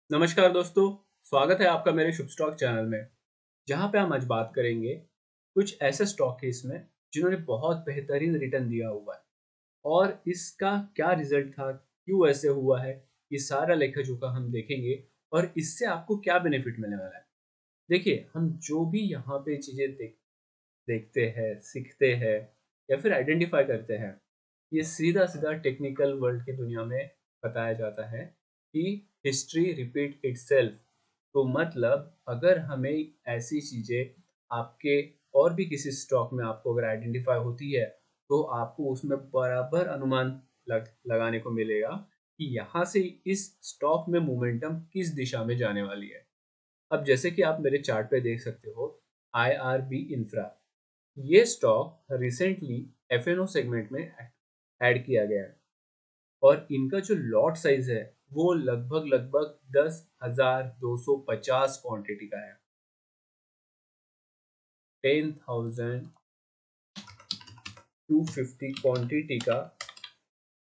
नमस्कार दोस्तों, स्वागत है आपका मेरे शुभ स्टॉक चैनल में, जहाँ पे हम आज बात करेंगे कुछ ऐसे स्टॉक है इसमें जिन्होंने बहुत बेहतरीन रिटर्न दिया हुआ है और इसका क्या रिजल्ट था, क्यों ऐसे हुआ है, ये सारा लेखा जोखा हम देखेंगे और इससे आपको क्या बेनिफिट मिलने वाला है। देखिए, हम जो भी यहाँ पे चीज़ें देखते हैं, सीखते हैं या फिर आइडेंटिफाई करते हैं, ये सीधा-सीधा टेक्निकल वर्ल्ड की दुनिया में बताया जाता है कि हिस्ट्री रिपीट इटसेल्फ। तो मतलब अगर हमें ऐसी चीज़ें आपके और भी किसी स्टॉक में आपको अगर आइडेंटिफाई होती है, तो आपको उसमें बराबर अनुमान लगाने को मिलेगा कि यहाँ से इस स्टॉक में मोमेंटम किस दिशा में जाने वाली है। अब जैसे कि आप मेरे चार्ट पे देख सकते हो, आईआरबी इंफ्रा, ये स्टॉक रिसेंटली एफएनओ सेगमेंट में ऐड किया गया है और इनका जो लॉट साइज है वो लगभग लगभग 10,250 क्वांटिटी का है। 10,250 क्वांटिटी का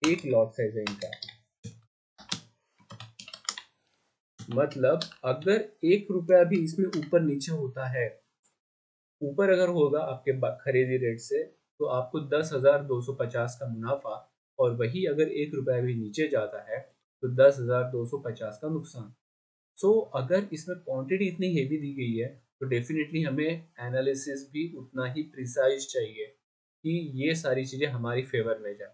एक लॉट साइज है इनका। मतलब अगर 1 रुपया भी इसमें ऊपर नीचे होता है, ऊपर अगर होगा आपके खरीदी रेट से, तो आपको 10,250 का मुनाफा, और वही अगर 1 रुपया भी नीचे जाता है तो 10,250 का नुकसान। सो अगर इसमें क्वांटिटी इतनी हेवी दी गई है, तो डेफिनेटली हमें एनालिसिस भी उतना ही प्रिसाइज चाहिए कि ये सारी चीज़ें हमारी फेवर में जाए।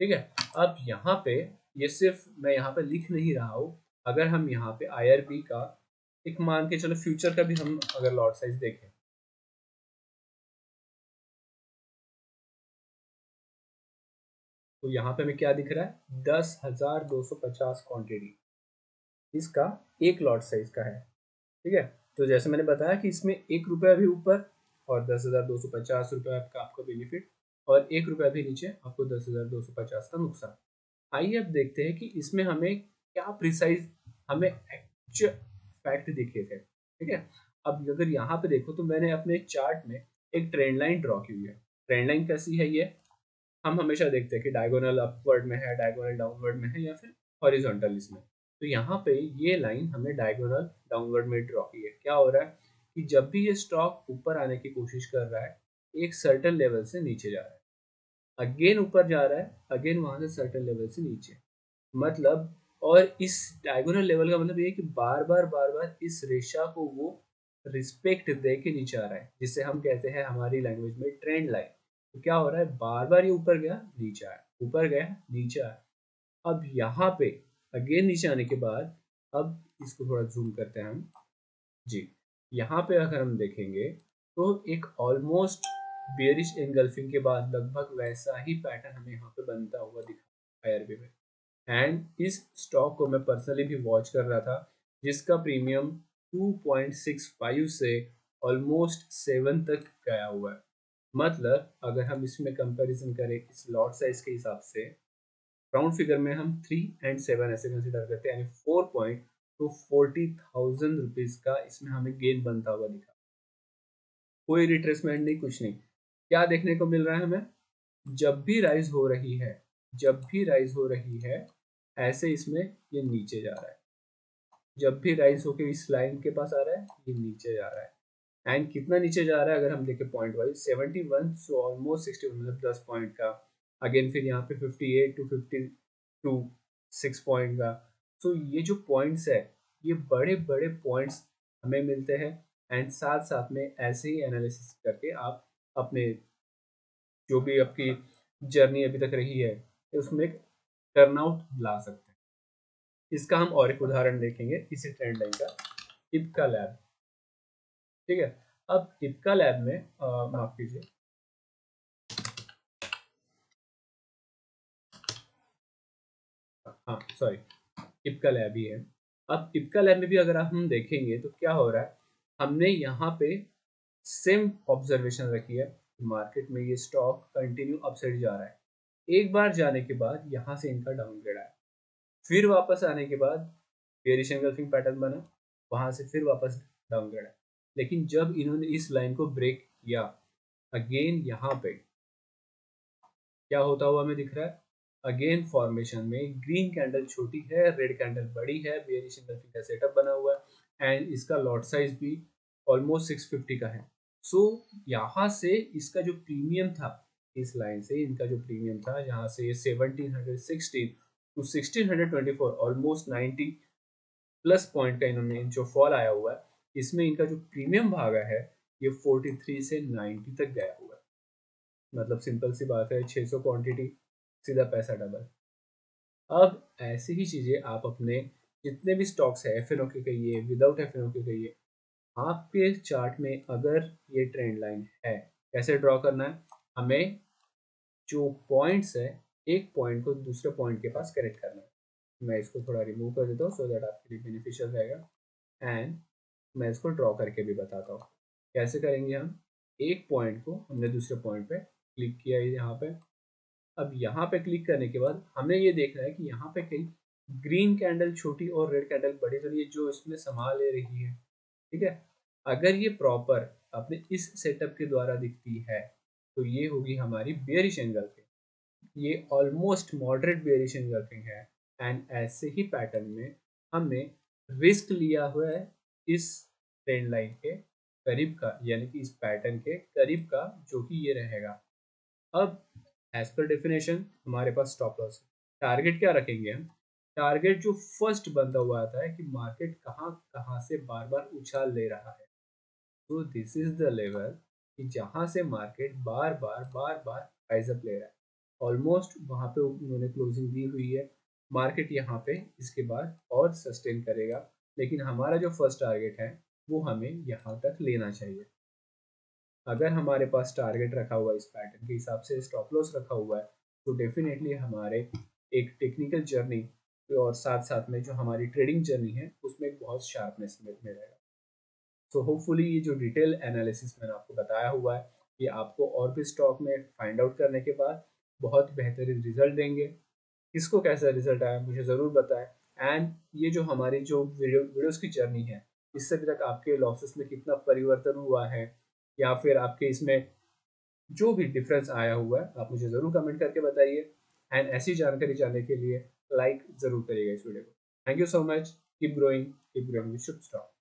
ठीक है। अब यहाँ पे ये सिर्फ मैं यहाँ पे लिख नहीं रहा हूँ। अगर हम यहाँ पे आईआरबी का एक मान के चलो फ्यूचर का भी हम अगर लॉट साइज देखें, तो यहाँ पे हमें क्या दिख रहा है, 10,250 क्वांटिटी इसका एक लॉट साइज का है। ठीक है। तो जैसे मैंने बताया कि इसमें 1 रुपया भी ऊपर और 10,250 रुपये का आपका बेनिफिट, और 1 रुपया भी नीचे आपको 10,250 का नुकसान। आइए अब देखते हैं कि इसमें हमें क्या प्रिसाइज, हमें एक्चुअल फैक्ट दिखे थे। ठीक है। अब अगर यहाँ पे देखो तो मैंने अपने चार्ट में एक ट्रेंड लाइन ड्रॉ की हुई है। ट्रेंड लाइन कैसी है ये, हम हमेशा देखते हैं कि डायगोनल अपवर्ड में है, डायगोनल डाउनवर्ड में है, या फिर हॉरिजॉन्टल इसमें। तो यहाँ पे ये लाइन हमने डायगोनल डाउनवर्ड में ड्रॉ की है। क्या हो रहा है कि जब भी ये स्टॉक ऊपर आने की कोशिश कर रहा है, एक सर्टेन लेवल से नीचे जा रहा है, अगेन ऊपर जा रहा है, अगेन वहां से सर्टेन लेवल से नीचे। मतलब, और इस डायगोनल लेवल का मतलब ये है कि बार बार इस रेशा को वो रिस्पेक्ट दे के नीचे आ रहा है, जिसे हम कहते हैं हमारी लैंग्वेज में ट्रेंड लाइन। तो क्या हो रहा है, बार बार ये ऊपर गया नीचे आया, ऊपर गया नीचे आया। अब यहाँ पे अगेन नीचे आने के बाद, अब इसको थोड़ा जूम करते हैं हम। जी, यहाँ पे अगर हम देखेंगे तो एक ऑलमोस्ट बेयरिश एंगल्फिंग के बाद लगभग वैसा ही पैटर्न हमें यहाँ पे बनता हुआ दिखा आईआरबी में। एंड इस स्टॉक को मैं पर्सनली भी वॉच कर रहा था, जिसका प्रीमियम 2.65 से ऑलमोस्ट 7 तक गया हुआ है। मतलब अगर हम इसमें कंपैरिजन करें इस लॉट साइज के हिसाब से, राउंड फिगर में हम 3 और 7 ऐसे कंसिडर करते हैं, यानी 4 पॉइंट, तो 40,000 रुपीज का इसमें हमें गेन बनता हुआ दिखा। कोई रिट्रेसमेंट नहीं, कुछ नहीं। क्या देखने को मिल रहा है हमें, जब भी राइज हो रही है, जब भी राइज हो रही है, ऐसे इसमें ये नीचे जा रहा है। जब भी राइज होके इस लाइन के पास आ रहा है, ये नीचे जा रहा है। एंड कितना नीचे जा रहा है अगर हम देखें पॉइंट वाइज, 71, सो ऑलमोस्ट 61, मतलब 10 पॉइंट का। अगेन फिर यहाँ पे 58 टू 52, 6 पॉइंट का। तो ये जो पॉइंट्स है, ये बड़े बड़े पॉइंट्स हमें मिलते हैं। एंड साथ साथ में ऐसे ही एनालिसिस करके आप अपने जो भी आपकी जर्नी अभी तक रही है, उसमें एक टर्नआउट ला सकते हैं। इसका हम और एक उदाहरण देखेंगे इसी ट्रेंड लाइन का, इप्का लैब। ठीक है। अब इप्का लैब में माफ कीजिए, हाँ सॉरी, इप्का लैब ही है। अब इप्का लैब में भी अगर हम देखेंगे तो क्या हो रहा है, हमने यहाँ पे सेम ऑब्जर्वेशन रखी है। मार्केट में ये स्टॉक कंटिन्यू अपसाइड जा रहा है, एक बार जाने के बाद यहाँ से इनका डाउनग्रेड आया, फिर वापस आने के बाद बेरिश एंगल्फिंग पैटर्न बना, वहां से फिर वापस डाउनग्रेड आया। लेकिन जब इन्होंने इस लाइन को ब्रेक किया, अगेन यहाँ पे क्या होता हुआ हमें दिख रहा है, अगेन फॉर्मेशन में ग्रीन कैंडल छोटी है, रेड कैंडल बड़ी है, बेयरिश सिंगल फिगर सेटअप बना हुआ है एंड इसका लॉट साइज भी ऑलमोस्ट 650 का है। सो यहाँ से इसका जो प्रीमियम था, इस लाइन से इनका जो प्रीमियम था, यहाँ से 1716 टू 1624, ऑलमोस्ट 90 प्लस पॉइंट का इन्होंने जो फॉल आया हुआ है, इसमें इनका जो प्रीमियम भागा है ये 43 से 90 तक गया हुआ है। मतलब सिंपल सी बात है, 600 क्वांटिटी, सीधा पैसा डबल। अब ऐसी ही चीजें आप अपने जितने भी स्टॉक्स है, एफएनओ के कहिए, विदाउट एफएनओ के कहिए, आपके चार्ट में अगर ये ट्रेंड लाइन है, कैसे ड्रॉ करना है, हमें जो पॉइंट्स है, एक पॉइंट को दूसरे पॉइंट के पास कनेक्ट करना है। मैं इसको थोड़ा रिमूव कर देता हूँ सो दैट आपके लिए बेनिफिशियल रहेगा एंड मैं इसको ड्रॉ करके भी बताता हूँ कैसे करेंगे। हम एक पॉइंट को हमने दूसरे पॉइंट पे क्लिक किया है यहाँ पे। अब यहाँ पे क्लिक करने के बाद हमें ये देखना है कि यहाँ पे कहीं ग्रीन कैंडल छोटी और रेड कैंडल बड़ी तो नहीं है जो इसमें संभाल ले रही है, ठीक है। अगर ये प्रॉपर अपने इस सेटअप के द्वारा दिखती है तो ये होगी हमारी बेयरिश एंगल्फिंग। ये ऑलमोस्ट मॉडरेट बेयरिश एंगल्फिंग है एंड ऐसे ही पैटर्न में हमने रिस्क लिया हुआ है इस ट्रेंड लाइन के करीब का, यानी कि इस पैटर्न के करीब का, जो कि ये रहेगा। अब एज पर डेफिनेशन हमारे पास स्टॉप लॉस है। टारगेट क्या रखेंगे हम? टारगेट जो फर्स्ट बनता हुआ आता है कि मार्केट कहाँ कहाँ से बार बार उछाल ले रहा है, तो दिस इज द लेवल कि जहाँ से मार्केट बार बार राइज अप ले रहा है। ऑलमोस्ट वहाँ पे उन्होंने क्लोजिंग दी हुई है, मार्केट यहाँ पे इसके बाद और सस्टेन करेगा, लेकिन हमारा जो फर्स्ट टारगेट है वो हमें यहाँ तक लेना चाहिए। अगर हमारे पास टारगेट रखा हुआ है इस पैटर्न के हिसाब से, स्टॉप लॉस रखा हुआ है, तो डेफिनेटली हमारे एक टेक्निकल जर्नी और साथ साथ में जो हमारी ट्रेडिंग जर्नी है उसमें एक बहुत शार्पनेस में रहेगा। सो होपफुली ये जो डिटेल एनालिसिस मैंने आपको बताया हुआ है ये आपको और भी स्टॉक में फाइंड आउट करने के बाद बहुत बेहतरीन रिजल्ट देंगे। किसको कैसा रिजल्ट आया मुझे ज़रूर बताएं एंड ये जो हमारी जो वीडियोस की जर्नी है, इससे अभी तक आपके लॉसेस में कितना परिवर्तन हुआ है या फिर आपके इसमें जो भी डिफरेंस आया हुआ है, आप मुझे ज़रूर कमेंट करके बताइए एंड ऐसी जानकारी जानने के लिए लाइक ज़रूर करिएगा इस वीडियो को। Thank you so much, keep growing with Shubh stock.